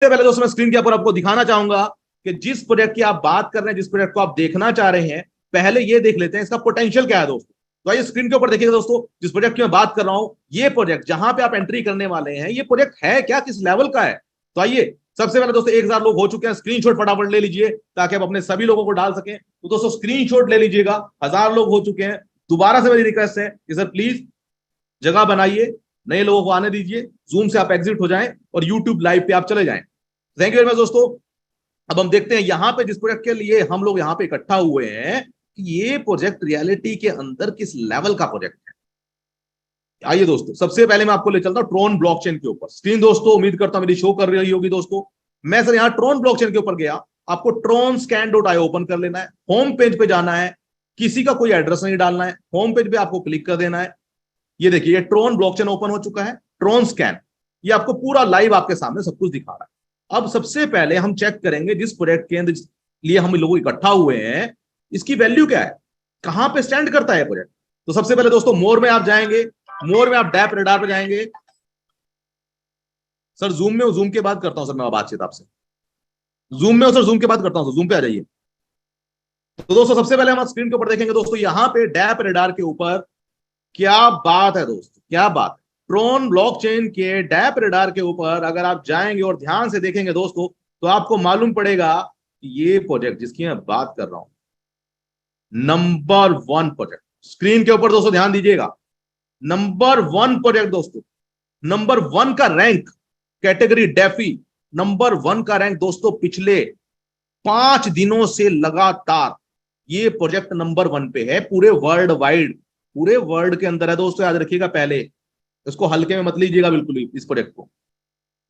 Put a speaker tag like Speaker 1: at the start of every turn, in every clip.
Speaker 1: पहले दोस्तों मैं स्क्रीन के ऊपर आपको दिखाना चाहूंगा कि जिस प्रोजेक्ट की आप बात कर रहे हैं, जिस प्रोजेक्ट को आप देखना चाह रहे हैं, पहले ये देख लेते हैं इसका पोटेंशियल क्या है दोस्तों। तो आइए स्क्रीन के ऊपर देखिएगा दोस्तों, जिस प्रोजेक्ट की मैं बात कर रहा हूं, ये प्रोजेक्ट जहां पे आप एंट्री करने वाले हैं, ये प्रोजेक्ट है क्या, किस लेवल का है। तो आइए सबसे पहले दोस्तों 1000 लोग हो चुके हैं, स्क्रीनशॉट फटाफट ले लीजिए ताकि आप अपने सभी लोगों को डाल सकें। तो दोस्तों स्क्रीनशॉट ले लीजिएगा, 1000 लोग हो चुके हैं। दोबारा से मेरी रिक्वेस्ट है कि सर प्लीज जगह बनाइए, नए लोगों को आने दीजिए, जूम से आप एग्जिट हो जाएं और यूट्यूब लाइव पे आप चले जाएं। थैंक यू वेरी मच दोस्तों। अब हम देखते हैं यहां पे जिस प्रोजेक्ट के लिए हम लोग यहां पे इकट्ठा हुए हैं, ये प्रोजेक्ट रियलिटी के अंदर किस लेवल का प्रोजेक्ट है। आइए दोस्तों सबसे पहले मैं आपको ले चलता हूं ट्रोन ब्लॉकचेन के ऊपर। स्क्रीन दोस्तों उम्मीद करता हूं मेरी शो कर रही होगी दोस्तों। मैं सर यहां ट्रोन ब्लॉकचेन के ऊपर गया, आपको tronscan.io ओपन कर लेना है, होम पेज पे जाना है, किसी का कोई एड्रेस नहीं डालना है, होम पेज पे आपको क्लिक कर देना है। ये देखिए ये ट्रोन ब्लॉकचेन ओपन हो चुका है, ट्रोन स्कैन, ये आपको पूरा लाइव आपके सामने सब कुछ दिखा रहा है। अब सबसे पहले हम चेक करेंगे जिस प्रोजेक्ट के लिए हम लोग इकट्ठा हुए हैं, इसकी वैल्यू क्या है, कहां पे स्टैंड करता है प्रोजेक्ट। तो सबसे पहले दोस्तों मोर में आप जाएंगे, मोर में आप डैप रेडार पे जाएंगे। सर जूम में, जूम के बाद करता हूं सर मैं बातचीत आपसे, जूम में हो सर, जूम के बाद करता हूं सर, जूम पे आ जाइए। तो दोस्तों सबसे पहले हम स्क्रीन के ऊपर देखेंगे दोस्तों, यहां पे डैप रेडार के ऊपर क्या बात है दोस्तों, क्या बात है। ट्रोन ब्लॉकचेन के डैप रेडार के ऊपर अगर आप जाएंगे और ध्यान से देखेंगे दोस्तों, तो आपको मालूम पड़ेगा कि ये प्रोजेक्ट जिसकी मैं बात कर रहा हूं, नंबर 1 प्रोजेक्ट। स्क्रीन के ऊपर दोस्तों ध्यान दीजिएगा, नंबर 1 प्रोजेक्ट दोस्तों, नंबर 1 का रैंक कैटेगरी डेफी, नंबर 1 का रैंक दोस्तों पिछले 5 दिनों से लगातार ये प्रोजेक्ट नंबर 1 पे है पूरे वर्ल्ड वाइड, पूरे वर्ल्ड के अंदर है दोस्तों। याद रखिएगा, पहले इसको हल्के में मत लीजिएगा बिल्कुल ही इस प्रोजेक्ट को।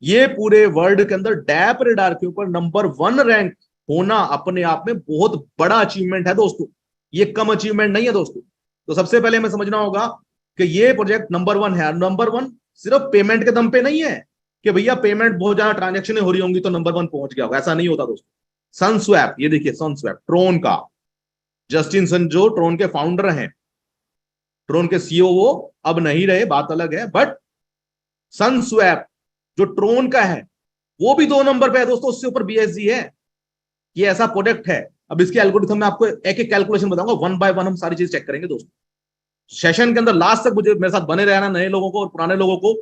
Speaker 1: ये पूरे वर्ल्ड के अंदर डैप रेडार के ऊपर नंबर 1 रैंक होना अपने आप में बहुत बड़ा अचीवमेंट है दोस्तों, ये कम अचीवमेंट नहीं है दोस्तों। तो सबसे पहले हमें समझना होगा कि ये प्रोजेक्ट नंबर 1 है। नंबर 1 सिर्फ पेमेंट के दम पे नहीं है कि भैया पेमेंट बहुत ज्यादा ट्रांजेक्शन हो रही होंगी तो नंबर 1 पहुंच गया होगा, ऐसा नहीं होता दोस्तों। सनस्वैप, ये देखिए सनस्वैप, ट्रोन का जस्टिन सन जो ट्रोन के फाउंडर हैं, ट्रोन के सीईओ वो अब नहीं रहे, बात अलग है, बट सनस्वैप जो ट्रोन का है वो भी 2 नंबर पे है दोस्तों, उससे ऊपर बीएसजी है। ये ऐसा प्रोडक्ट है। अब इसके एल्गोरिथम में आपको एक एक कैलकुलेशन बताऊंगा, 1 बाय 1 हम सारी चीज चेक करेंगे दोस्तों। सेशन के अंदर लास्ट तक मुझे मेरे साथ बने रहना, नए लोगों को और पुराने लोगों को।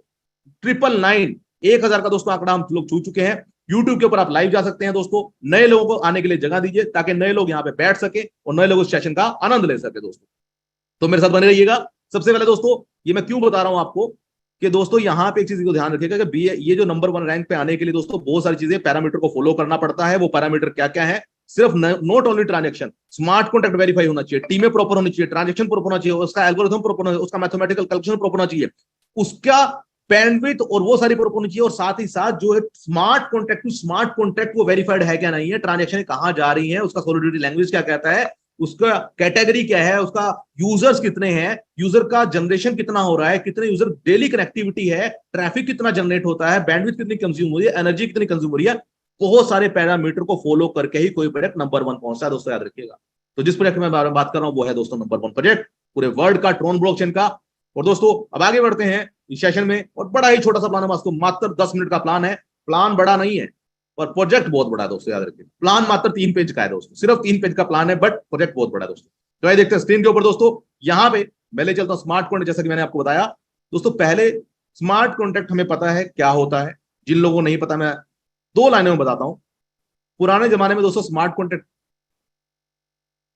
Speaker 1: 999 1000 का दोस्तों आंकड़ा हम लोग छू चुके हैं। यूट्यूब के ऊपर आप लाइव जा सकते हैं दोस्तों। नए लोगों को आने के लिए जगह दीजिए ताकि नए लोग यहाँ पे बैठ सके और नए लोग उस सेशन का आनंद ले सके दोस्तों। तो मेरे साथ बने रहिएगा। सबसे पहले दोस्तों ये मैं क्यों बता रहा हूं आपको कि दोस्तों यहां पे एक चीज को ध्यान रखिएगा कि ये जो नंबर 1 रैंक पे आने के लिए दोस्तों बहुत सारी चीजें पैरामीटर को फॉलो करना पड़ता है। वो पैरामीटर क्या क्या है, सिर्फ not only transaction, smart contract verify होना चाहिए, टीमें प्रॉपर होनी चाहिए, ट्रांजेक्शन प्रॉपर होना चाहिए, उसका एल्गोरिथम प्रॉपर होना चाहिए, उसका मैथमेटिकल कैलकुलेशन प्रॉपर होना चाहिए, उसका बैंडविड्थ और वो सारी प्रॉपर होनी चाहिए, और साथ ही साथ जो है smart contract to smart contract वो वेरीफाइड है क्या नहीं है, ट्रांजेक्शन कहां जा रही है, उसका सॉलिडिटी लैंग्वेज क्या कहता है, उसका कैटेगरी क्या है, उसका यूजर्स कितने हैं, यूजर का जनरेशन कितना हो रहा है, कितने यूजर डेली कनेक्टिविटी है, ट्रैफिक कितना जनरेट होता है, बैंडविड्थ कितनी कंज्यूम हो रही है, एनर्जी कितनी कंज्यूम हो रही है। बहुत सारे पैरामीटर को फॉलो करके ही कोई प्रोजेक्ट नंबर 1 पहुंचता है दोस्तों, याद रखिएगा। तो जिस प्रोजेक्ट में बात कर रहा हूं वो है दोस्तों नंबर 1 प्रोजेक्ट पूरे वर्ल्ड का, ट्रोन ब्लॉकचेन का। और दोस्तों अब आगे बढ़ते हैं इस सेशन में, और बड़ा ही छोटा सा प्लान है, मात्र 10 मिनट का प्लान है। प्लान बड़ा नहीं है और प्रोजेक्ट बहुत बड़ा है दोस्तों, याद रखिए। प्लान मात्र 3 पेज का है दोस्तों, सिर्फ 3 पेज का प्लान है, बट प्रोजेक्ट बहुत बड़ा है दोस्तों। तो आइए देखते हैं स्क्रीन के ऊपर दोस्तों, यहां पे मैं ले चलता हूं स्मार्ट कॉन्ट्रैक्ट। जैसा कि मैंने आपको बताया दोस्तों, पहले स्मार्ट कॉन्ट्रैक्ट हमें पता है क्या होता है, जिन लोगों को नहीं पता मैं 2 लाइनों में बताता हूं। पुराने जमाने में दोस्तों स्मार्ट कॉन्ट्रैक्ट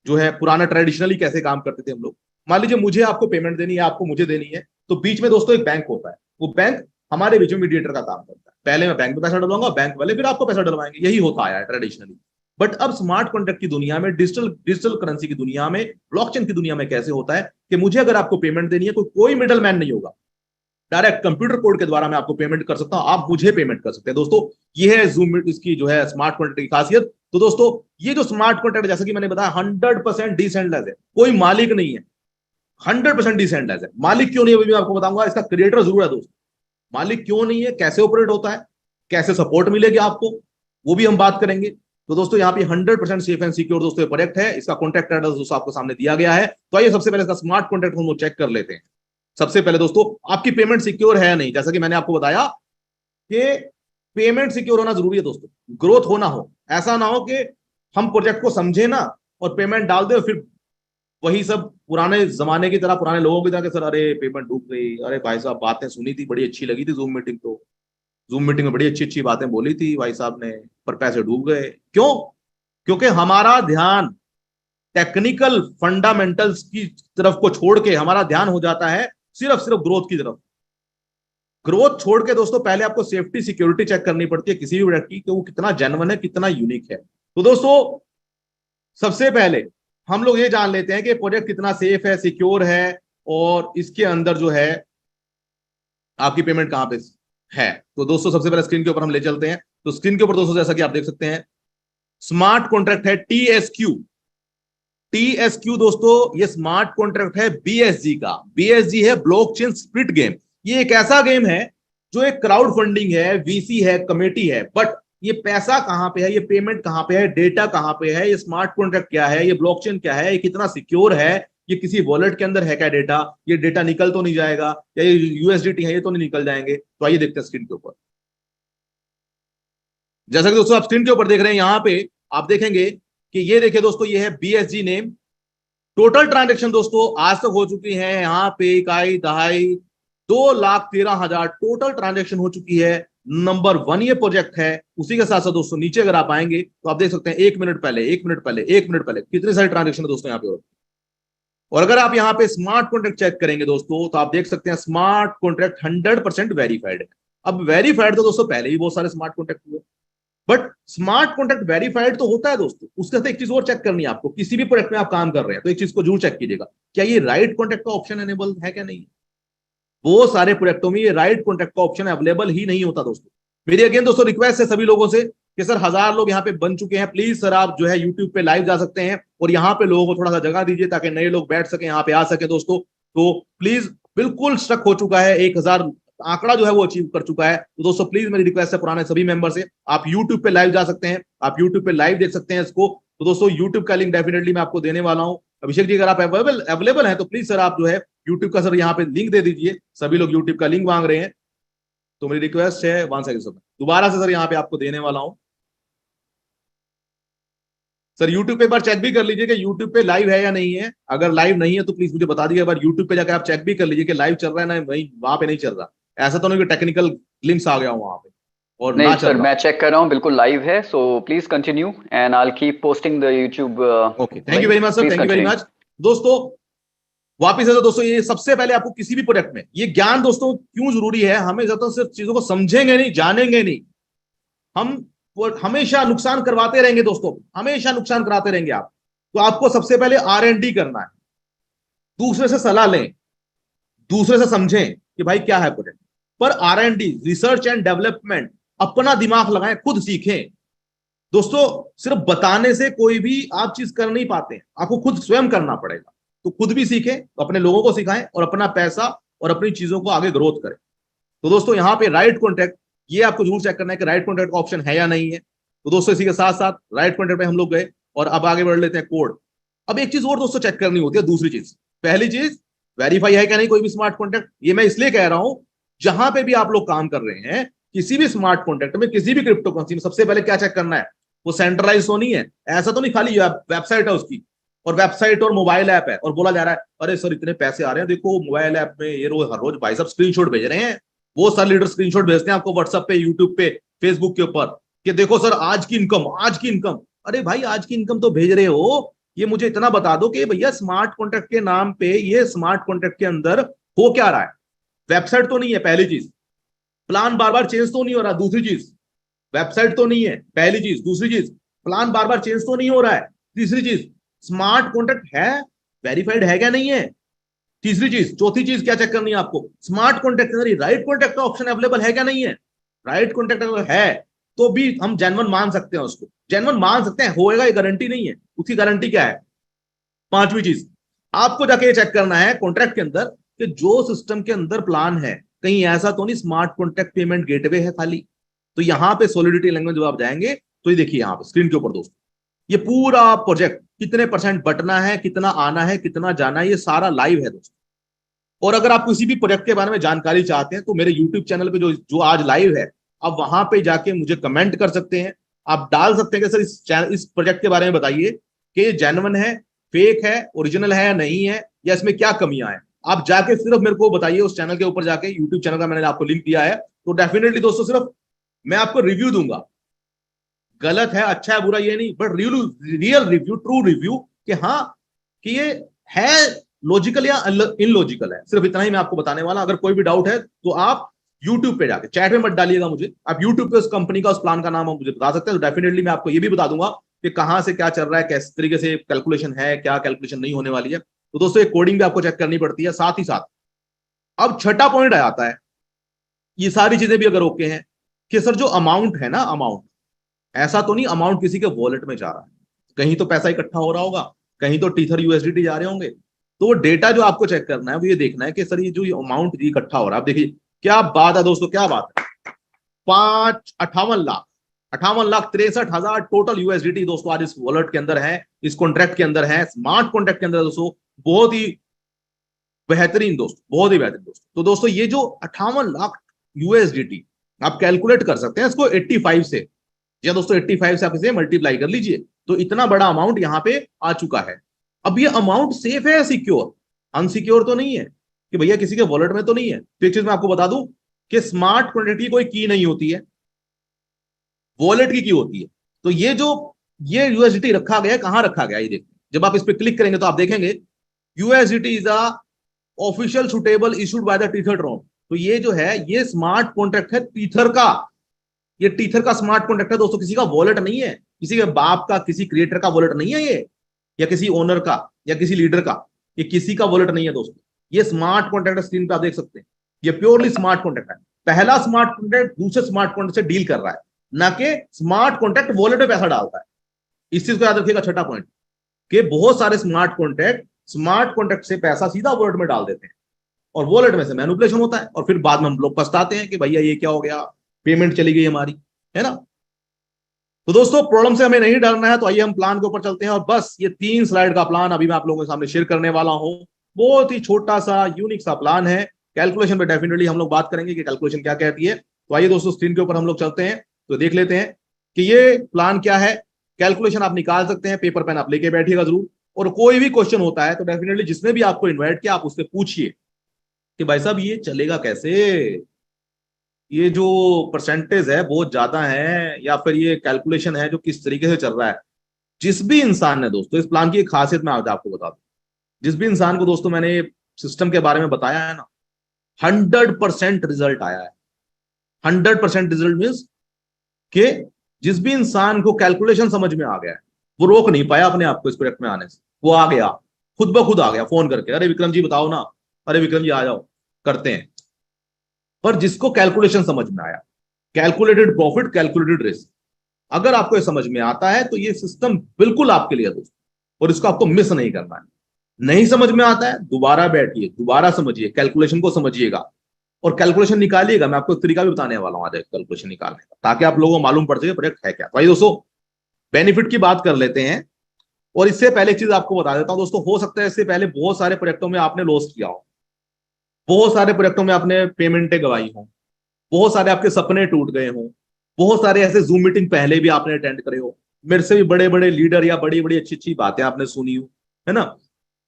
Speaker 1: जो है, पुराना ट्रेडिशनली कैसे काम करते थे हम लोग। मान लीजिए मुझे आपको पेमेंट देनी है, आपको मुझे देनी है, तो बीच में दोस्तों एक बैंक होता है, वो बैंक हमारे बीच में मीडिएटर का काम करता है। पहले मैं बैंक में पैसा डलवाऊंगा, बैंक वाले फिर आपको पैसा डलवाएंगे, यही होता आया है ट्रेडिशनली। बट अब स्मार्ट कॉन्ट्रैक्ट की दुनिया में, डिजिटल करेंसी की दुनिया में, ब्लॉकचेन की दुनिया में कैसे होता है कि मुझे अगर आपको पेमेंट देनी है, कोई मिडल मैन नहीं होगा, डायरेक्ट कंप्यूटर कोड के द्वारा मैं आपको पेमेंट कर सकता हूं, आप मुझे पेमेंट कर सकते हैं दोस्तों। ये है जूम इसकी जो है स्मार्ट कॉन्ट्रैक्ट की खासियत। तो दोस्तों ये जो स्मार्ट कॉन्ट्रैक्ट जैसा कि मैंने बताया 100% डिसेंट्रलाइज्ड है, कोई मालिक नहीं है, 100% डिसेंट्रलाइज्ड है। मालिक क्यों नहीं है वो भी मैं आपको बताऊंगा, इसका क्रिएटर जरूर है दोस्तों। मालिक क्यों नहीं है, कैसे ऑपरेट होता है, कैसे सपोर्ट मिलेगी आपको, वो भी हम बात करेंगे। तो दोस्तों यहाँ पे 100% सेफ एंड सिक्योर दोस्तों प्रोजेक्ट है। इसका कॉन्ट्रैक्ट एड्रेस दोस्तों आपको सामने दिया गया है। तो आइए सबसे पहले इसका स्मार्ट कॉन्ट्रैक्ट हम लोग चेक कर लेते हैं। सबसे पहले दोस्तों आपकी पेमेंट सिक्योर है नहीं, जैसा कि मैंने आपको बताया कि पेमेंट सिक्योर होना जरूरी है दोस्तों, ग्रोथ होना हो। ऐसा ना हो कि हम प्रोजेक्ट को समझे ना और पेमेंट डाल दे और फिर वही सब पुराने जमाने की तरह, पुराने लोगों की तरह, सर अरे पेमेंट डूब गई, अरे भाई साहब बातें सुनी थी, बड़ी अच्छी लगी थी जूम मीटिंग, तो जूम मीटिंग में बड़ी अच्छी अच्छी बातें बोली थी भाई साहब ने, पर पैसे डूब गए। क्यों? क्योंकि हमारा ध्यान टेक्निकल फंडामेंटल्स की तरफ को छोड़ के हमारा ध्यान हो जाता है सिर्फ सिर्फ ग्रोथ की तरफ। ग्रोथ छोड़ के दोस्तों पहले आपको सेफ्टी सिक्योरिटी चेक करनी पड़ती है किसी भी प्रोडक्ट की, कि वो कितना जेन्युइन है, कितना यूनिक है। तो दोस्तों सबसे पहले हम लोग ये जान लेते हैं कि प्रोजेक्ट कितना सेफ है, सिक्योर है, और इसके अंदर जो है आपकी पेमेंट कहां पे है। तो दोस्तों सबसे पहले स्क्रीन के ऊपर हम ले चलते हैं। तो स्क्रीन के ऊपर दोस्तों जैसा कि आप देख सकते हैं स्मार्ट कॉन्ट्रैक्ट है टीएसक्यू। टीएसक्यू दोस्तों ये स्मार्ट कॉन्ट्रैक्ट है बीएसजी का। बीएसजी है ब्लॉकचेन स्प्लिट गेम। ये एक ऐसा गेम है जो एक क्राउड फंडिंग है, वीसी है, कमेटी है, बट ये पैसा कहां पे है, ये पेमेंट कहां पे है, डेटा कहां पे है, ये स्मार्ट कॉन्ट्रैक्ट क्या है, ये ब्लॉकचेन क्या है, ये कितना सिक्योर है, ये किसी वॉलेट के अंदर है क्या डेटा, ये डेटा निकल तो नहीं जाएगा, या ये यूएसडीटी है ये तो नहीं निकल जाएंगे। तो आइए देखते हैं स्क्रीन के ऊपर। जैसा कि दोस्तों आप स्क्रीन के ऊपर देख रहे हैं, यहां पे आप देखेंगे कि ये देखिए दोस्तों ये है बीएसजी नेम। टोटल ट्रांजेक्शन दोस्तों आज तक हो चुकी है यहाँ पे इकाई दहाई 2,13,000 टोटल ट्रांजेक्शन हो चुकी है। नंबर 1 ये प्रोजेक्ट है। उसी के साथ साथ दोस्तों नीचे अगर आप आएंगे तो आप देख सकते हैं 1 मिनट पहले, 1 मिनट पहले, 1 मिनट पहले कितने सारे ट्रांजेक्शन है दोस्तों यहाँ पे। और अगर आप यहाँ पे स्मार्ट कॉन्ट्रैक्ट चेक करेंगे दोस्तों तो आप देख सकते हैं स्मार्ट कॉन्ट्रैक्ट 100% वेरीफाइड है। अब वेरीफाइड तो दोस्तों पहले ही बहुत सारे स्मार्ट कॉन्ट्रैक्ट हुए, बट स्मार्ट कॉन्ट्रैक्ट वेरीफाइड तो होता है दोस्तों। उसके साथ एक चीज और चेक करनी है आपको, किसी भी प्रोजेक्ट में आप काम कर रहे हैं तो एक चीज को जरूर चेक कीजिएगा, क्या ये राइट कॉन्ट्रैक्ट का ऑप्शन एनेबल है क्या नहीं। वो सारे प्रोजेक्टों में ये राइट कॉन्ट्रैक्ट का ऑप्शन अवेलेबल ही नहीं होता दोस्तों। मेरी अगेन दोस्तों रिक्वेस्ट है सभी लोगों से कि सर 1000 लोग यहाँ पे बन चुके हैं, प्लीज सर आप जो है यूट्यूब पे लाइव जा सकते हैं और यहाँ पे लोगों को थोड़ा सा जगह दीजिए ताकि नए लोग बैठ सके, यहाँ पे आ सके दोस्तों। तो प्लीज बिल्कुल स्टक हो चुका है, 1000 आंकड़ा जो है वो अचीव कर चुका है। तो दोस्तों प्लीज मेरी रिक्वेस्ट है पुराने सभी मेंबर से, आप यूट्यूब पे लाइव जा सकते हैं, आप यूट्यूब पे लाइव देख सकते हैं इसको। तो दोस्तों यूट्यूब का लिंक डेफिनेटली मैं आपको देने वाला हूँ। अभिषेक जी अगर आप अवेलेबल हैं तो प्लीज सर आप जो है यूट्यूब का सर यहाँ पे लिंक दे दीजिए। सभी लोग यूट्यूब का लिंक मांग रहे हैं, तो मेरी रिक्वेस्ट है 1 सेकंड सर दोबारा से सर यहाँ पे आपको देने वाला हूँ। सर यूट्यूब पे एक बार चेक भी कर लीजिए कि यूट्यूब पे लाइव है या नहीं है। अगर लाइव नहीं है तो प्लीज मुझे बता दीजिए। एक बार यूट्यूब पे जाकर आप चेक भी कर लीजिए कि लाइव चल रहा है ना, वहीं वहां पे नहीं चल रहा। ऐसा तो नहीं कि टेक्निकल लिंक्स आ गया हो वहां पे और
Speaker 2: नहीं
Speaker 1: ना चल
Speaker 2: सर,
Speaker 1: रहा।
Speaker 2: मैं चेक कर रहा हूँ, बिल्कुल लाइव है। So please continue and I will keep posting the YouTube.
Speaker 1: Okay, thank you very much sir, thank you very much. दोस्तों वापिस है तो दोस्तों ये सबसे पहले आपको किसी भी प्रोजेक्ट में ये ज्ञान दोस्तों क्यों जरूरी है, हमें ज्यादा सिर्फ चीजों को समझेंगे नहीं, जानेंगे नहीं, हम हमेशा नुकसान करवाते रहेंगे दोस्तों, हमेशा नुकसान कराते रहेंगे आप। तो आपको सबसे पहले R&D करना है, दूसरे से सलाह लें, दूसरे से समझें कि भाई क्या है प्रोजेक्ट। पर R&D रिसर्च एंड डेवलपमेंट अपना दिमाग लगाएं, खुद सीखें दोस्तों। सिर्फ बताने से कोई भी आप चीज कर नहीं पाते हैं, आपको खुद स्वयं करना पड़ेगा। तो खुद भी सीखें, तो अपने लोगों को सिखाएं और अपना पैसा और अपनी चीजों को आगे ग्रोथ करें। तो दोस्तों यहाँ पे राइट कॉन्ट्रैक्ट ये आपको जरूर चेक करना है कि राइट कॉन्ट्रैक्ट का ऑप्शन है या नहीं है। तो दोस्तों इसी के साथ साथ राइट कॉन्ट्रैक्ट पे हम लोग गए और अब आगे बढ़ लेते हैं कोड। अब एक चीज और दोस्तों चेक करनी होती है, दूसरी चीज। पहली चीज वेरीफाई है क्या नहीं कोई भी स्मार्ट कॉन्ट्रैक्ट। ये मैं इसलिए कह रहा हूं जहां पे भी आप लोग काम कर रहे हैं किसी भी स्मार्ट कॉन्ट्रैक्ट में, किसी भी क्रिप्टो करेंसी में, सबसे पहले क्या चेक करना है, वो सेंट्रलाइज तो नहीं है। ऐसा तो नहीं खाली वेबसाइट है उसकी और वेबसाइट और मोबाइल ऐप है और बोला जा रहा है अरे सर इतने पैसे आ रहे हैं देखो मोबाइल ऐप में, ये रोज हर रोज भाई साहब स्क्रीनशॉट भेज रहे हैं। वो सर लीडर स्क्रीनशॉट भेजते हैं आपको व्हाट्सएप पे, यूट्यूब पे, फेसबुक के ऊपर कि देखो सर आज की इनकम, आज की इनकम। अरे भाई आज की इनकम तो भेज रहे हो, ये मुझे इतना बता दो कि भैया स्मार्ट कॉन्ट्रैक्ट के नाम पे ये स्मार्ट कॉन्ट्रैक्ट के अंदर हो क्या रहा है। वेबसाइट तो नहीं है पहली चीज, प्लान बार बार चेंज तो नहीं हो रहा दूसरी चीज, वेबसाइट तो नहीं है पहली चीज, दूसरी चीज प्लान बार बार चेंज तो नहीं हो रहा है, तीसरी चीज स्मार्ट कॉन्ट्रैक्ट है वेरीफाइड है क्या नहीं है, तीसरी चीज। चौथी चीज क्या चेक करनी है आपको, स्मार्ट कॉन्ट्रैक्ट के अंदर राइट कॉन्ट्रैक्ट का ऑप्शन अवेलेबल है क्या नहीं है। राइट कॉन्ट्रैक्ट अगर है तो भी हम जेन्युइन मान सकते हैं, उसको जेन्युइन मान सकते हैं, होएगा ये गारंटी नहीं है। उसकी गारंटी क्या है। पांचवी चीज आपको जाके ये चेक करना है कॉन्ट्रैक्ट के अंदर कि जो सिस्टम के अंदर प्लान है कहीं ऐसा तो नहीं स्मार्ट कॉन्ट्रैक्ट पेमेंट गेटवे है खाली। तो यहाँ पे सॉलिडिटी लैंग्वेज जब आप जाएंगे तो ये देखिए यहाँ पे स्क्रीन के ऊपर दोस्तों ये पूरा प्रोजेक्ट कितने % बटना है, कितना आना है, कितना जाना है, ये सारा लाइव है दोस्तों। और अगर आप किसी भी प्रोजेक्ट के बारे में जानकारी चाहते हैं तो मेरे यूट्यूब चैनल पे जो आज लाइव है आप वहां पे जाके मुझे कमेंट कर सकते हैं, आप डाल सकते हैं कि सर इस प्रोजेक्ट के बारे में बताइए कि ये जेन्युइन है, फेक है, ओरिजिनल है या नहीं है, या इसमें क्या कमियां हैं। आप जाके सिर्फ मेरे को बताइए उस चैनल के ऊपर जाके, यूट्यूब चैनल का मैंने आपको लिंक दिया है, तो डेफिनेटली दोस्तों सिर्फ मैं आपको रिव्यू दूंगा, गलत है अच्छा है बुरा ये नहीं, but real review, true review, कि हाँ कि ये है लॉजिकल या इनलॉजिकल है, सिर्फ इतना ही मैं आपको बताने वाला। अगर कोई भी डाउट है तो आप यूट्यूब पे जाके, चैट में मत डालिएगा मुझे, आप यूट्यूब पे उस कंपनी का उस प्लान का नाम आप मुझे बता सकते हैं, तो डेफिनेटली मैं आपको ये भी बता दूंगा कि कहां से क्या चल रहा है, किस तरीके से कैलकुलेशन है, क्या कैलकुलेशन नहीं होने वाली है। तो दोस्तों एक कोडिंग भी आपको चेक करनी पड़ती है साथ ही साथ। अब छठा पॉइंट आ जाता है, ये सारी चीजें भी अगर ओके हैं कि सर जो अमाउंट है ना, अमाउंट ऐसा तो नहीं अमाउंट किसी के वॉलेट में जा रहा है, कहीं तो पैसा इकट्ठा हो रहा होगा, कहीं तो टीथर यूएसडीटी जा रहे होंगे। तो वो डेटा जो आपको चेक करना है वो ये देखना है कि सर ये जो अमाउंट इकट्ठा हो रहा है, आप देखिए क्या बात है दोस्तों, क्या बात है, 58,63,63,हजार टोटल यूएसडीटी दोस्तों आज इस वॉलेट के अंदर है, इस कॉन्ट्रैक्ट के अंदर है, स्मार्ट कॉन्ट्रैक्ट के अंदर दोस्तों। बहुत ही बेहतरीन दोस्तों, बहुत ही बेहतरीन दोस्तों। तो दोस्तों ये जो 58 लाख यूएसडीटी आप कैलकुलेट कर सकते हैं इसको 85 से, या दोस्तों 85 से आप इसे मल्टीप्लाई कर लीजिए, तो इतना बड़ा अमाउंट यहां पे आ चुका है। अब ये अमाउंट सेफ है या सिक्योर? अनसिक्योर तो नहीं है कि भैया किसी के वॉलेट में तो नहीं है। तो एक चीज मैं आपको बता दूं कि स्मार्ट कॉन्ट्रैक्ट की कोई की नहीं होती है, वॉलेट की होती है। तो ये जो ये यूएसडीटी रखा गया है, कहां रखा गया ये देखिए, जब आप इस पर क्लिक करेंगे तो आप देखेंगे USDT is a official suitable issued by the Tether Tron. तो ये जो है ये स्मार्ट कॉन्ट्रैक्ट है टीथर का, ये टीथर का स्मार्ट कॉन्ट्रैक्ट है दोस्तों, किसी का वॉलेट नहीं है, किसी के बाप का, किसी क्रिएटर का वॉलेट नहीं है ये, या किसी ओनर का या किसी लीडर का, ये किसी का वॉलेट नहीं है दोस्तों। ये स्मार्ट कॉन्ट्रैक्ट स्क्रीन पे आप देख सकते हैं, ये प्योरली स्मार्ट कॉन्ट्रैक्ट है। पहला स्मार्ट कॉन्ट्रैक्ट दूसरे स्मार्ट कॉन्ट्रैक्ट से डील कर रहा है, ना कि स्मार्ट कॉन्ट्रैक्ट वॉलेट में पैसा डालता है। इस चीज को याद रखिएगा, छठा पॉइंट, कि बहुत सारे स्मार्ट कॉन्ट्रैक्ट से पैसा सीधा वॉलेट में डाल देते हैं और वॉलेट में से मैनिपुलेशन होता है, और फिर बाद में हम लोग पछताते हैं कि भैया ये क्या हो गया, पेमेंट चली गई हमारी, है ना। तो दोस्तों प्रॉब्लम से हमें नहीं डरना है, तो आइए हम प्लान के ऊपर चलते हैं। और बस ये 3 स्लाइड का प्लान अभी मैं आप लोगों के सामने शेयर करने वाला हूं। बहुत ही छोटा सा यूनिक सा प्लान है, कैलकुलेशन पे डेफिनेटली हम लोग बात करेंगे कि कैलकुलेशन क्या कहती है। तो आइए दोस्तों स्क्रीन के ऊपर हम लोग चलते हैं, तो देख लेते हैं कि ये प्लान क्या है। कैलकुलेशन आप निकाल सकते हैं, पेपर पेन आप लेके बैठिएगा जरूर, और कोई भी क्वेश्चन होता है तो डेफिनेटली जिसने भी आपको इन्वाइट किया आप उससे पूछिए कि भाई साहब ये चलेगा कैसे, ये जो परसेंटेज है बहुत ज्यादा है, या फिर ये कैलकुलेशन है जो किस तरीके से चल रहा है। जिस भी इंसान ने दोस्तों, इस प्लान की एक खासियत मैं आज आपको बता दूं, जिस भी इंसान को दोस्तों मैंने सिस्टम के बारे में बताया है ना, 100% रिजल्ट आया है। 100% रिजल्ट मीन्स कि जिस भी इंसान को कैलकुलेशन समझ में आ गया है, वो रोक नहीं पाया अपने आप को इस प्रोजेक्ट में आने से, वो आ गया, खुद ब खुद आ गया फोन करके, अरे विक्रम जी बताओ ना, अरे विक्रम जी आ जाओ करते हैं। पर जिसको कैलकुलेशन समझ में आया, कैलकुलेटेड प्रॉफिट, कैलकुलेटेड रिस्क, अगर आपको ये समझ में आता है तो ये सिस्टम बिल्कुल आपके लिए दोस्तों, और इसको आपको मिस नहीं करना है। नहीं समझ में आता है दोबारा बैठिए, दोबारा समझिए, कैलकुलेशन को समझिएगा और कैलकुलेशन निकालिएगा। मैं आपको एक तरीका भी बताने वाला हूं आज कैलकुलेशन निकालने का, ताकि आप लोगों को मालूम पड़ सके प्रोजेक्ट है क्या। तो भाई दोस्तों बेनिफिट की बात कर लेते हैं, और इससे पहले एक चीज आपको बता देता हूं दोस्तों, हो सकता है इससे पहले बहुत सारे प्रोजेक्टों में आपने लॉस किया हो, बहुत सारे प्रोजेक्टों में आपने पेमेंटें गवाई हो, बहुत सारे आपके सपने टूट गए हों, बहुत सारे ऐसे जूम मीटिंग पहले भी आपने अटेंड करे हो, मेरे से भी बड़े बड़े लीडर या बड़ी बड़ी अच्छी अच्छी बातें आपने सुनी हो, है ना।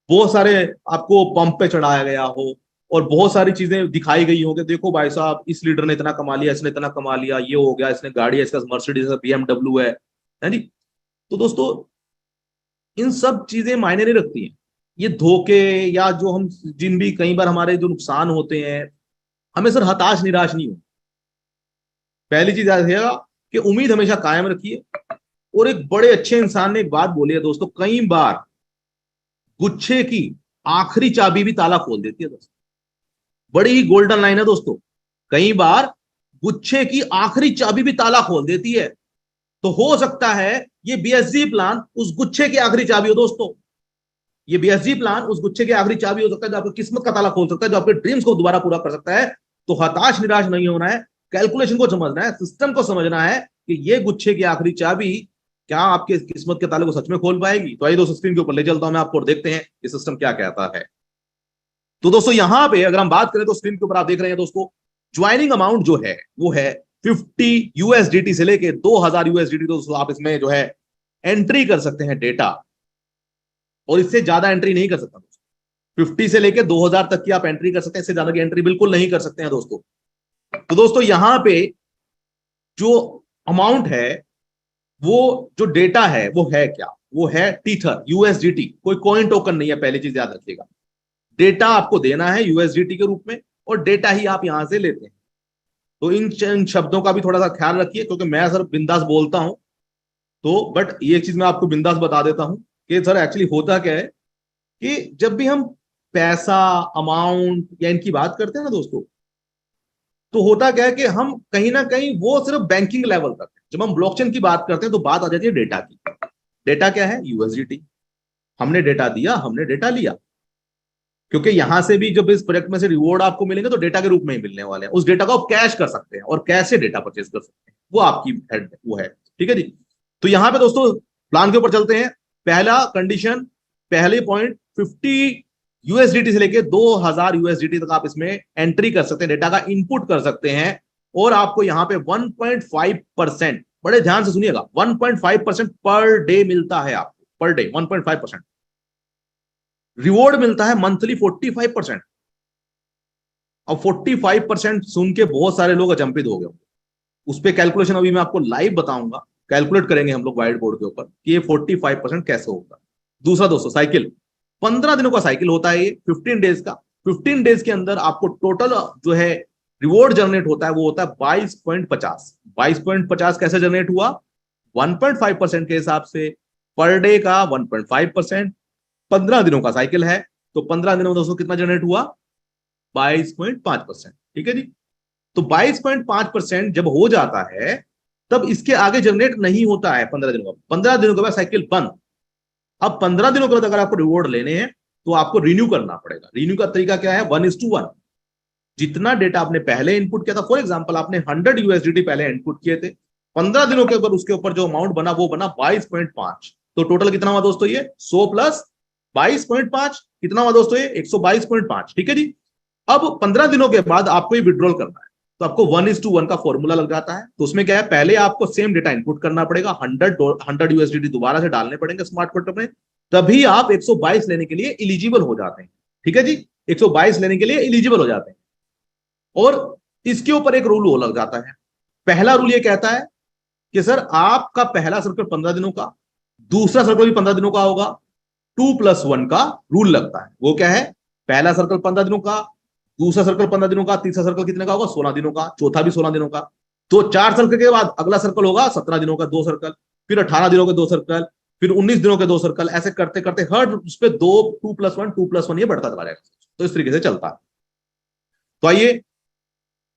Speaker 1: बहुत सारे आपको पंप पे चढ़ाया गया हो, और बहुत सारी चीजें दिखाई गई हो कि देखो भाई साहब इस लीडर ने इतना कमा लिया, इसने इतना कमा लिया, ये हो गया, इसने गाड़ी है, इसका मर्सिडीज है, BMW है जी। तो दोस्तों इन सब चीजें मायने नहीं रखती हैं, ये धोखे या जो हम जिन भी कई बार हमारे जो नुकसान होते हैं, हमें सर हताश निराश नहीं हो। पहली चीज याद रखिएगा कि उम्मीद हमेशा कायम रखिए। और एक बड़े अच्छे इंसान ने एक बात बोली है दोस्तों, कई बार गुच्छे की आखिरी चाबी भी ताला खोल देती है दोस्तों। बड़ी ही गोल्डन लाइन है दोस्तों, कई बार गुच्छे की आखिरी चाबी भी ताला खोल देती है। तो हो सकता है ये बीएसजी प्लान उस गुच्छे की आखिरी चाबी हो दोस्तों, ये बीएसजी प्लान उस गुच्छे की आखिरी चाबी हो सकता है जो आपकी किस्मत का ताला खोल सकता है, जो आपके ड्रीम्स को दोबारा पूरा कर सकता है। तो हताश निराश नहीं होना है, कैलकुलेशन को समझना है, सिस्टम को समझना है कि ये गुच्छे की आखिरी चाबी क्या आपके किस्मत के ताले को सच में खोल पाएगी। तो आइए दोस्तों स्क्रीन के ऊपर ले चलता हूं मैं आपको, और देखते हैं ये सिस्टम क्या कहता है। तो दोस्तों यहां पे अगर हम बात करें तो स्क्रीन के ऊपर आप देख रहे हैं दोस्तों, ज्वाइनिंग अमाउंट जो है वो है 50 यूएसडीटी से लेके 2000 यूएसडीटी दोस्तों आप इसमें जो है एंट्री कर सकते हैं डेटा, और इससे ज्यादा एंट्री नहीं कर सकता दोस्तों। 50 से लेके 2000 तक की आप एंट्री कर सकते हैं, इससे ज्यादा की एंट्री बिल्कुल नहीं कर सकते हैं दोस्तों। तो दोस्तों यहां पे जो अमाउंट है, वो जो डेटा है वो है क्या, वो है टीथर यूएसडीटी, कोई कॉइन टोकन नहीं है, पहली चीज याद रखिएगा। डेटा आपको देना है यूएसडीटी के रूप में, और डेटा ही आप यहां से लेते हैं। तो इन शब्दों का भी थोड़ा सा ख्याल रखिए, क्योंकि मैं सर बिंदास बोलता हूं, तो बट ये चीज मैं आपको बिंदास बता देता हूं कि सर एक्चुअली होता क्या है कि जब भी हम पैसा, अमाउंट या इनकी बात करते हैं ना दोस्तों, तो होता क्या है कि हम कहीं ना कहीं वो सिर्फ बैंकिंग लेवल तक है। जब हम ब्लॉकचेन की बात करते हैं तो बात आ जाती है डेटा की। डेटा क्या है? यूएसडीटी। हमने डेटा दिया, हमने डेटा लिया, क्योंकि यहां से भी जब इस प्रोजेक्ट में से रिवॉर्ड आपको मिलेंगे तो डेटा के रूप में ही मिलने वाले हैं। उस डेटा को आप कैश कर सकते हैं, और कैश से डेटा परचेज कर सकते हैं, वो आपकी वो है। ठीक है जी। तो यहां पे दोस्तों प्लान के ऊपर चलते हैं। पहला कंडीशन, पहले पॉइंट, 50 यूएसडीटी से लेके 2000 यूएसडीटी तक आप इसमें एंट्री कर सकते हैं, डेटा का इनपुट कर सकते हैं, और आपको यहां पे 1.5%, बड़े ध्यान से सुनिएगा, 1.5% पर डे मिलता है आपको, पर डे 1.5%। रिवॉर्ड मिलता है मंथली 45%। अब 45% सुन के बहुत सारे लोग अचंभित हो गए। उस पर कैलकुलेशन अभी मैं आपको लाइव बताऊंगा, कैलकुलेट करेंगे हम लोग व्हाइट बोर्ड के ऊपर कि ये 45% कैसे होगा। दूसरा दोस्तों, साइकिल 15 दिनों का साइकिल होता है, ये 15 डेज का। 15 डेज के अंदर आपको टोटल जो है रिवॉर्ड जनरेट होता है, वो होता है 22.50। 22.50 कैसे जनरेट हुआ? 1.5% के हिसाब से, पर डे का 1.5%, 15 दिनों का साइकिल है, तो 15 दिनों में दोस्तों कितना जनरेट हुआ? 22.5%। ठीक है जी। तो 22.5% जब हो जाता है, तब इसके आगे जनरेट नहीं होता है 15 दिनों का। 15 दिनों के बाद साइकिल बंद। अब 15 दिनों के बाद अगर आपको रिवॉर्ड लेने हैं तो आपको रिन्यू करना पड़ेगा। रिन्यू का तरीका क्या है? 1:1। जितना डेटा आपने पहले इनपुट किया था, फॉर एग्जांपल आपने 100 यूएसडीटी पहले इनपुट किए थे, 15 दिनों के ऊपर उसके ऊपर जो अमाउंट बना वो बना 22.5। तो टोटल कितना हुआ दोस्तों? ये 100 प्लस 22.5 कितना हुआ दोस्तों? ये 122.5। ठीक है जी। अब 15 दिनों के बाद आपको ये विड्रॉल करना है, तो आपको 1:1 का फॉर्मूला लग जाता है। तो उसमें क्या है, पहले आपको सेम डेटा इनपुट करना पड़ेगा, 100 यूएसडीटी दोबारा से डालने पड़ेंगे स्मार्ट कॉन्ट्रैक्ट में, तभी आप 122 लेने के लिए इलिजिबल हो जाते हैं। ठीक है जी। 122 लेने के लिए इलिजिबल हो जाते हैं। और इसके ऊपर एक रूल वो लग जाता है। पहला रूल ये कहता है कि सर आपका पहला सर्कल 15 दिनों का, दूसरा सर्कल भी 15 दिनों का होगा। 2+1 का रूल लगता है। वो क्या है? पहला सर्कल 15 दिनों का, दूसरा सर्कल 15 दिनों का, तीसरा सर्कल कितने का होगा? 16 दिनों का, चौथा भी 16 दिनों का। तो 4 सर्कल के बाद अगला सर्कल होगा 17 दिनों का 2 सर्कल, फिर 18 दिनों के 2 सर्कल, फिर 19 दिनों के 2 सर्कल। ऐसे करते करते हर उस पर 2+1 ये बढ़ता चला जाएगा। तो इस तरीके से चलता है। तो आइए,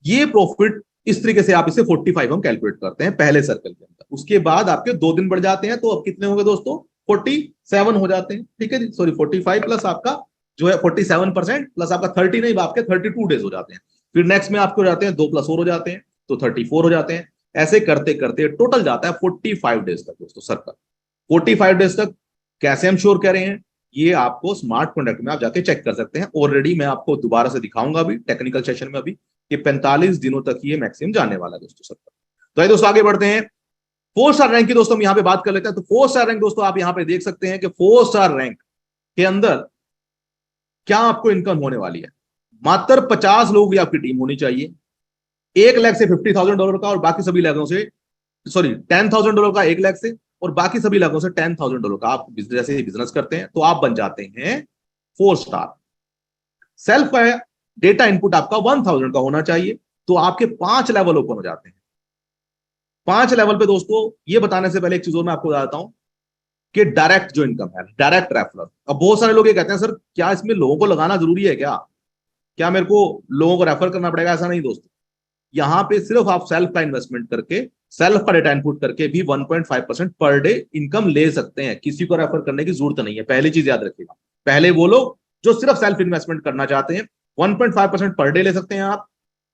Speaker 1: ये प्रॉफिट इस तरीके से आप इसे 45 हम कैलकुलेट करते हैं पहले सर्कल के अंदर। उसके बाद आपके 2 दिन बढ़ जाते हैं, तो अब कितने होंगे दोस्तों? 47 हो जाते हैं। ठीक है जी। सॉरी, 45 प्लस आपका जो है 47% प्लस आपका 30 नहीं, आपके 32 डेज हो जाते हैं। फिर नेक्स्ट में आपको हो जाते हैं 2+4 हो जाते हैं, तो 34 हो जाते हैं। ऐसे करते करते टोटल जाता है 45 डेज तक दोस्तों सर्कल। 45 डेज तक कैसे हम श्योर कह रहे हैं? ये आपको स्मार्ट कॉन्ट्रैक्ट में आप जाके चेक कर सकते हैं। ऑलरेडी मैं आपको दोबारा से दिखाऊंगा अभी टेक्निकल सेशन में, अभी कि 45 दिनों तक ये मैक्सिमम जाने वाला है दोस्तों सर्कल। तो ये दोस्तों आगे बढ़ते हैं। 4 स्टार रैंक की दोस्तों हम यहां पे बात कर लेते हैं। तो 4 स्टार रैंक दोस्तों आप यहां पे देख सकते हैं कि 4 स्टार रैंक के अंदर क्या आपको इनकम होने वाली है। मात्र 50 लोगों की आपकी टीम होनी चाहिए, 1 लाख से $50,000 का, और बाकी सभी लाखों से, सॉरी $10,000 का 1 लाख से, और बाकी सभी लाखों से $10,000 का। आप जैसे बिजनेस करते हैं तो आप बन जाते हैं 4 स्टार। सेल्फ का डेटा इनपुट आपका 1000 का होना चाहिए, तो आपके 5 लेवल ओपन हो जाते हैं। 5 लेवल पे दोस्तों ये बताने से पहले एक चीज और मैं आपको बताता हूं कि डायरेक्ट जो इनकम है, डायरेक्ट रेफरल। अब बहुत सारे लोग ये कहते हैं सर क्या इसमें लोगों को लगाना जरूरी है क्या मेरे को लोगों को रेफर करना पड़ेगा? ऐसा नहीं दोस्तों। यहां पे सिर्फ आप सेल्फ का इन्वेस्टमेंट करके, सेल्फ का डेटा इनपुट करके भी 1.5% पर डे इनकम ले सकते हैं। किसी को रेफर करने की जरूरत नहीं है। पहली चीज याद रखिएगा, पहले वो लोग जो सिर्फ सेल्फ इन्वेस्टमेंट करना चाहते हैं 1.5% पर डे ले सकते हैं आप।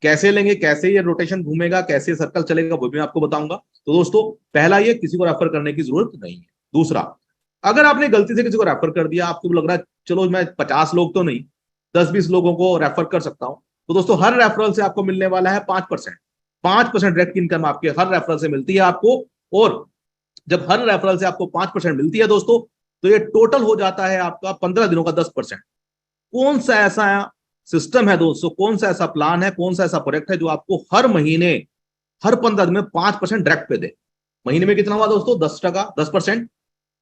Speaker 1: कैसे लेंगे, कैसे ये रोटेशन घूमेगा, कैसे सर्कल चलेगा, वो भी मैं आपको बताऊंगा। तो दोस्तों पहला ये, किसी को रेफर करने की जरूरत नहीं है। दूसरा, अगर आपने गलती से किसी को रेफर कर दिया, आपको लग रहा है चलो मैं 50 लोग तो नहीं, 10-20 लोगों को रेफर कर सकता हूं, तो दोस्तों हर रेफरल से आपको मिलने वाला है 5%। 5% डायरेक्ट इनकम आपके हर रेफरल से मिलती है आपको। और जब हर रेफरल से आपको 5% मिलती है दोस्तों, तो ये टोटल हो जाता है आपका 15 दिनों का 10%। कौन सा ऐसा सिस्टम है दोस्तों, कौन सा ऐसा प्लान है, कौन सा ऐसा प्रोजेक्ट है जो आपको हर महीने, हर 15 दिन में 5% डायरेक्ट पे दे? महीने में कितना हुआ दोस्तों? 10%, 10%।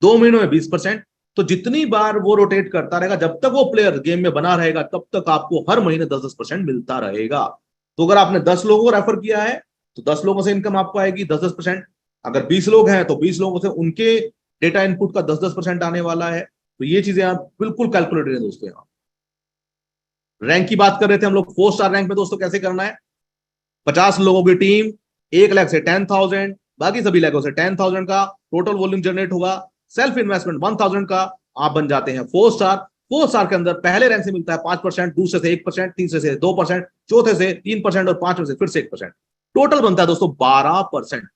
Speaker 1: 2 महीनों में 20%। तो जितनी बार वो रोटेट करता रहेगा, जब तक वो प्लेयर गेम में बना रहेगा, तब तक आपको हर महीने 10-10% मिलता रहेगा। तो अगर आपने 10 लोगों को रेफर किया है तो 10 लोगों से इनकम आपको आएगी 10-10%। अगर 20 लोग हैं तो 20 लोगों से उनके डेटा इनपुट का 10-10% आने वाला है। तो ये चीजें आप बिल्कुल कैलकुलेटेड है दोस्तों। यहाँ रैंक की बात कर रहे थे हम लोग, 4 स्टार रैंक में दोस्तों कैसे करना है? 50 लोगों की टीम, 1 लाख से 10,000, बाकी सभी लाखों से 10,000 का टोटल वॉल्यूम जनरेट होगा। सेल्फ इन्वेस्टमेंट 1,000 का, आप बन जाते हैं 4 स्टार। 4 स्टार के अंदर पहले रैंक से मिलता है 5%, दूसरे से 1%, तीसरे से 2%, चौथे से 3% और पांचवें से फिर से 1%। टोटल बनता है दोस्तों 12%।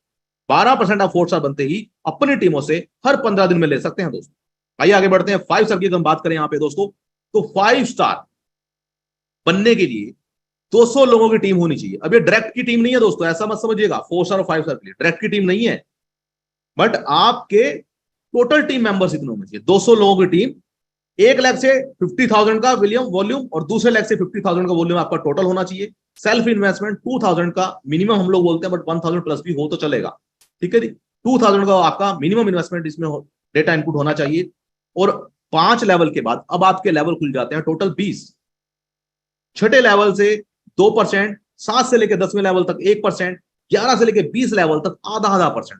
Speaker 1: 12% आप 4 स्टार बनते ही अपनी टीमों से हर 15 दिन में ले सकते हैं दोस्तों। आइए आगे बढ़ते हैं। 5 स्टार की हम बात करें यहाँ पे दोस्तों, तो 5 स्टार बनने के लिए 200 लोगों की टीम होनी चाहिए। अब ये डायरेक्ट की टीम नहीं है दोस्तों, ऐसा मत समझिएगा। 4 स्टार और 5 स्टार के लिए डायरेक्ट की टीम नहीं है, बट आपके टोटल टीम मेंबर्स इतने होने चाहिए। 200 लोगों की टीम, 1 लाख से 50,000 का वॉल्यूम और दूसरे लाख से 50,000 का वॉल्यूम आपका टोटल होना चाहिए। सेल्फ इन्वेस्टमेंट 2,000 का मिनिमम हम लोग बोलते हैं, बट 1,000 प्लस भी हो तो चलेगा, ठीक है जी। 2,000 का आपका मिनिमम इन्वेस्टमेंट इसमें डेटा इनपुट होना चाहिए। और 5 लेवल के बाद अब आपके लेवल खुल जाते हैं टोटल 20। छठे लेवल से 2%, 7 से लेकर 10वें लेवल तक 1%, 11 से लेकर 20 लेवल तक आधा परसेंट।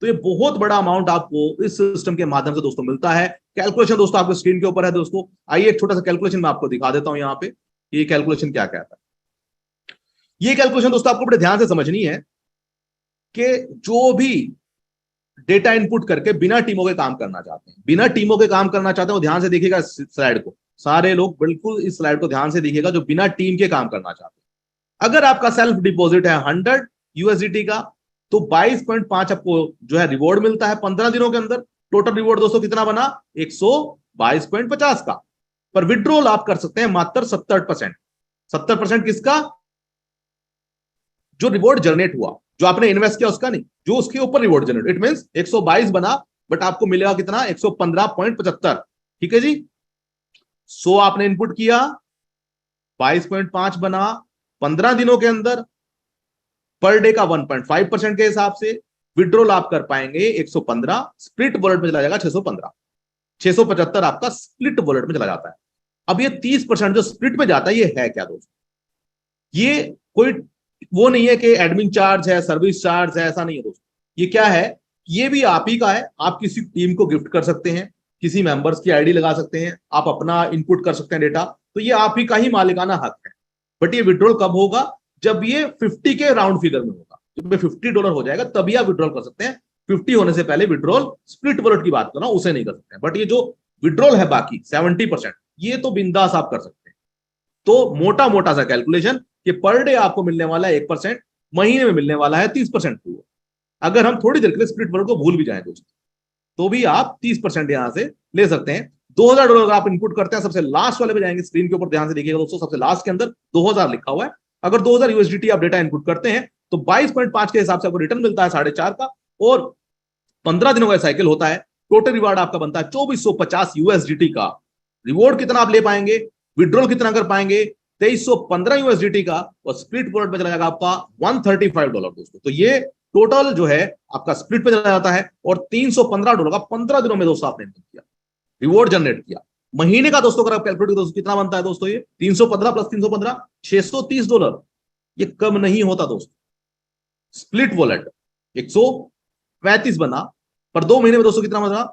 Speaker 1: तो ये बहुत बड़ा अमाउंट आपको इस सिस्टम के माध्यम से दोस्तों मिलता है। कैलकुलेशन दोस्तों आपको स्क्रीन के ऊपर है दोस्तों। आइए एक छोटा सा कैलकुलेशन मैं आपको दिखा देता हूं यहाँ पे, ये कैलकुलेशन क्या कहता है। ये कैलकुलेशन दोस्तों आपको बड़े ध्यान से समझनी है कि जो भी डेटा इनपुट करके बिना टीमों के काम करना चाहते हैं, बिना टीमों के काम करना चाहते हैं, वो ध्यान से देखिएगा स्लाइड को। सारे लोग बिल्कुल इस स्लाइड को ध्यान से देखिएगा जो बिना टीम के काम करना चाहते हैं। अगर आपका सेल्फ डिपॉजिट है 100 यूएसडीटी का, तो 22.5 आपको जो है रिवॉर्ड मिलता है 15 दिनों के अंदर। टोटल रिवॉर्ड दोस्तों कितना बना? 122.50 का। पर विड्रॉल आप कर सकते हैं मात्र 70%। 70% किसका? जो रिवॉर्ड जनरेट हुआ, जो आपने इन्वेस्ट किया उसका नहीं, जो उसके ऊपर रिवॉर्ड जनरेट। इट मींस 122 बना, बट आपको मिलेगा कितना? 115.75। ठीक है जी। 100 आपने इनपुट किया, 22.5 बना 15 दिनों के अंदर, पर डे का 1.5% के हिसाब से विड्रॉल आप कर पाएंगे 115। स्प्लिट वॉलेट में चला जाएगा 615। 675 आपका स्प्लिट वॉलेट में चला जाता है। अब ये 30% जो स्प्लिट में जाता है, ये है क्या दोस्तों? ये कोई वो नहीं है कि एडमिन चार्ज है, सर्विस चार्ज है, ऐसा नहीं है दोस्तों। ये क्या है? ये भी आप ही का है। आप किसी टीम को गिफ्ट कर सकते हैं, किसी मेंबर्स की आईडी लगा सकते हैं, आप अपना इनपुट कर सकते हैं डेटा। तो ये आप ही का ही मालिकाना हक है। बट ये विड्रॉल कब होगा? जब ये 50 के राउंड फिगर में होगा। जब ये $50 हो जाएगा तभी आप विड्रॉल कर सकते हैं। 50 होने से पहले विड्रॉल, स्प्लिट वॉलेट की बात कर रहा हूं, उसे नहीं कर सकते। बट ये जो विड्रॉल है बाकी 70%, ये तो बिंदास आप कर सकते हैं। तो मोटा मोटा सा कैलकुलेशन कि पर डे आपको मिलने वाला है 1%, महीने में मिलने वाला है 30%। अगर हम थोड़ी देर के लिए स्प्लिट वॉलेट को भूल भी जाए दोस्तों, तो भी आप 30% यहां से ले सकते हैं। $2,000 आप इनपुट करते हैं, सबसे लास्ट वाले पे जाएंगे, स्क्रीन के ऊपर ध्यान से देखिएगा दोस्तों, सबसे लास्ट के अंदर 2,000 लिखा हुआ है। अगर 2,000 यूएसडीटी आप डेटा इनपुट करते हैं तो 22.5 के हिसाब से आपको रिटर्न मिलता है 4.5 का, और 15 दिनों का साइकिल होता है। टोटल रिवार्ड आपका बनता है 2450 यूएसडीटी का। रिवॉर्ड कितना आप ले पाएंगे, विड्रॉल कितना कर पाएंगे? 2315 यूएसडीटी का, और स्प्लिट वॉलेट में चला जाएगा आपका $135 दोस्तों। तो ये टोटल जो है आपका स्प्लिट पे चला जाता है, और $315 का 15 दिनों में दोस्तों आपने इनकम किया, रिवॉर्ड जनरेट किया। महीने का दोस्तों अगर आप कैलकुलेट दोस्तों कितना बनता है दोस्तों? ये 315 प्लस 315 $630। ये कम नहीं होता दोस्तों। स्प्लिट वॉलेट 135 बना, पर 2 महीने में दोस्तों कितना बना?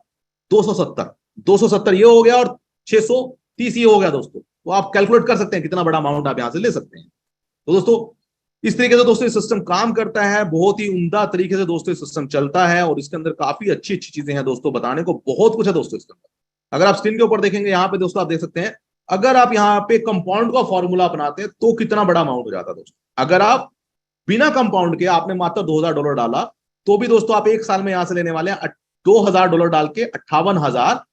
Speaker 1: 270 ये हो गया, और 630 ये हो गया दोस्तों। तो आप कैलकुलेट कर सकते हैं कितना बड़ा अमाउंट आप यहां से ले सकते हैं। तो दोस्तों इस तरीके से दोस्तों सिस्टम काम करता है, बहुत ही उम्दा तरीके से दोस्तों सिस्टम चलता है, और इसके अंदर काफी अच्छी अच्छी चीजें हैं दोस्तों। बताने को बहुत कुछ है दोस्तों इसके अंदर। अगर आप स्क्रीन के ऊपर देखेंगे यहाँ पे दोस्तों, आप देख सकते हैं, अगर आप यहाँ पे कंपाउंड का फॉर्मूला अपनाते हैं तो कितना बड़ा अमाउंट हो जाता है दोस्तों। अगर आप बिना कंपाउंड के आपने मात्र $2,000 डाला, तो भी दोस्तों आप एक साल में यहां से लेने वाले हैं $2,000 डाल के 58,000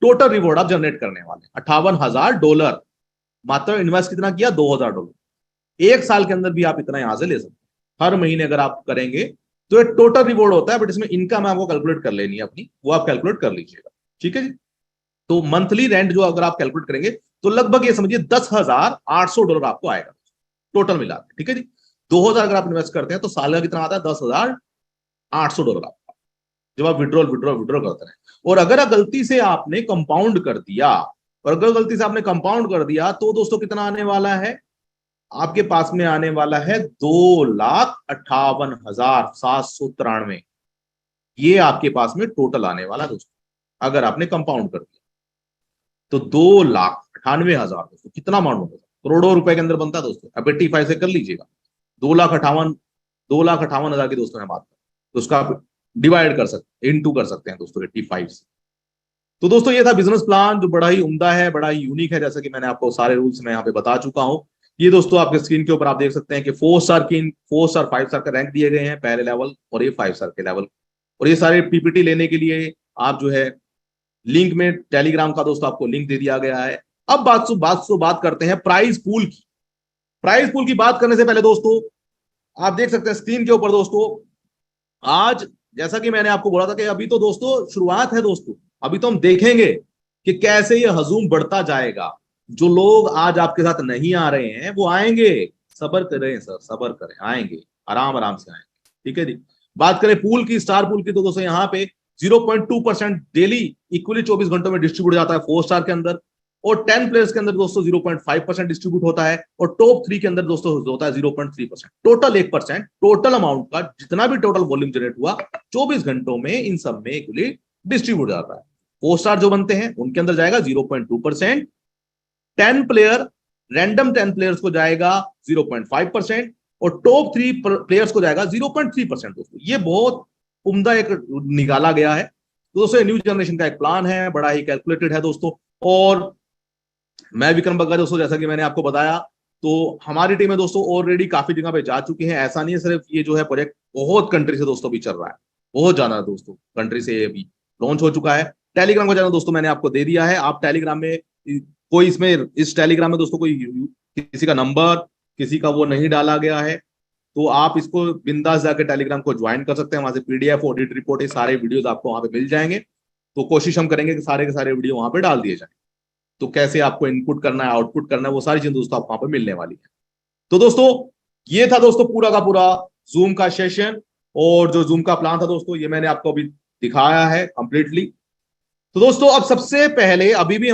Speaker 1: टोटल रिवॉर्ड आप जनरेट करने वाले हैं। $58,000 मात्र। इन्वेस्ट कितना किया? $2,000। एक साल के अंदर भी आप इतना यहां से ले सकते हैं। हर महीने अगर आप करेंगे तो ये टोटल रिवॉर्ड होता है, बट इसमें इनकम आपको कैलकुलेट कर लेनी है अपनी, वो आप कैलकुलेट कर लीजिएगा। ठीक है जी। तो मंथली रेंट जो अगर आप कैलकुलेट करेंगे तो लगभग ये समझिए $10,800 आपको आएगा टोटल मिला के। ठीक है जी। 2,000 अगर आप इन्वेस्ट करते हैं तो साल का कितना आता है? $10,800 आपका, जब आप विड्रॉल करते हैं। और अगर गलती से आपने कंपाउंड कर दिया, और अगर गलती से आपने कंपाउंड कर दिया तो दोस्तों कितना आने वाला है आपके पास में? आने वाला है 2,58,793। ये आपके पास में टोटल आने वाला है दोस्तों, अगर आपने कंपाउंड कर दिया तो 2,98,000 दोस्तों, कितना अमाउंट होगा? करोड़ों रुपए के अंदर बनता है दोस्तों। अब 85 से कर लीजिएगा, 2,58,000 की दोस्तों मैं बात करूं तो उसका आप डिवाइड कर सकते हैं, इनटू कर सकते हैं दोस्तों 85 से। तो दोस्तों ये था बिजनेस प्लान, जो बड़ा ही उम्दा है, बड़ा ही यूनिक है, जैसा कि मैंने आपको सारे रूल्स में यहाँ पे बता चुका हूँ। ये दोस्तों आपके स्क्रीन के ऊपर आप देख सकते हैं कि 4 स्टार की 4 स्टार 5 स्टार का रैंक दिए गए हैं, पहले लेवल और ये 5 स्टार के लेवल। और ये सारे पीपीटी लेने के लिए आप जो है लिंक में टेलीग्राम का दोस्तों आपको लिंक दे दिया गया है। अब बात करते हैं प्राइज पूल की। प्राइज पूल की बात करने से पहले दोस्तों आप देख सकते हैं स्क्रीन के ऊपर दोस्तों, आज जैसा कि मैंने आपको बोला था कि अभी तो दोस्तों शुरुआत है दोस्तों, अभी तो हम देखेंगे कि कैसे ये हजूम बढ़ता जाएगा। जो लोग आज आपके साथ नहीं आ रहे हैं वो आएंगे, सबर करें सर, सबर करें, आएंगे, आराम आराम से आएंगे। ठीक है जी। बात करें पूल की, स्टार पूल की, तो दोस्तों यहाँ पे 0.2% डेली इक्वली 24 घंटों में डिस्ट्रीब्यूट जाता है 4 स्टार के अंदर, और 10 प्लेयर्स के अंदर दोस्तों 0.5% डिस्ट्रीब्यूट होता है, और टॉप 3 के अंदर दोस्तों होता है 0.3%। टोटल 1%, टोटल अमाउंट का जितना भी टोटल वॉल्यूम जनरेट हुआ 24 घंटों में इन सब में इक्वली डिस्ट्रीब्यूट जाता है। 4 स्टार जो बनते हैं उनके अंदर जाएगा 0.2%, 10 प्लेयर रैंडम 10 प्लेयर्स को जाएगा 0.5%, और टॉप 3 प्लेयर्स को जाएगा 0.3% दोस्तों। ये बहुत उम्दा एक निकाला गया है। तो दोस्तों न्यू जनरेशन का एक प्लान है, बड़ा ही कैलकुलेटेड है दोस्तों। और मैं विक्रम बग्गा दोस्तों, जैसा कि मैंने आपको बताया, तो हमारी टीम है दोस्तों ऑलरेडी काफी जगह पे जा चुकी है। ऐसा नहीं है सिर्फ ये जो है प्रोजेक्ट बहुत कंट्री से दोस्तों भी चल रहा है, बहुत ज्यादा दोस्तों कंट्री से ये भी लॉन्च हो चुका है। टेलीग्राम का चैनल दोस्तों मैंने आपको दे दिया है। आप टेलीग्राम में कोई इसमें इस टेलीग्राम में दोस्तों कोई किसी का नंबर, किसी का वो नहीं डाला गया है, तो आप इसको बिंदास जाकर टेलीग्राम को ज्वाइन कर सकते हैं। वहां से पीडीएफ, ऑडिट रिपोर्ट, ये सारे वीडियोस आपको वहां पे मिल जाएंगे। तो कोशिश हम करेंगे कि सारे के सारे वीडियो वहां पे डाल दिए जाए। तो कैसे आपको इनपुट करना है, आउटपुट करना है, वो सारी चीजें दोस्तों आपको वहां पे मिलने वाली है। तो दोस्तों ये था दोस्तों पूरा का पूरा जूम का सेशन, और जो जूम का प्लान था दोस्तों ये मैंने आपको अभी दिखाया है कंप्लीटली। तो दोस्तों अब सबसे पहले अभी भी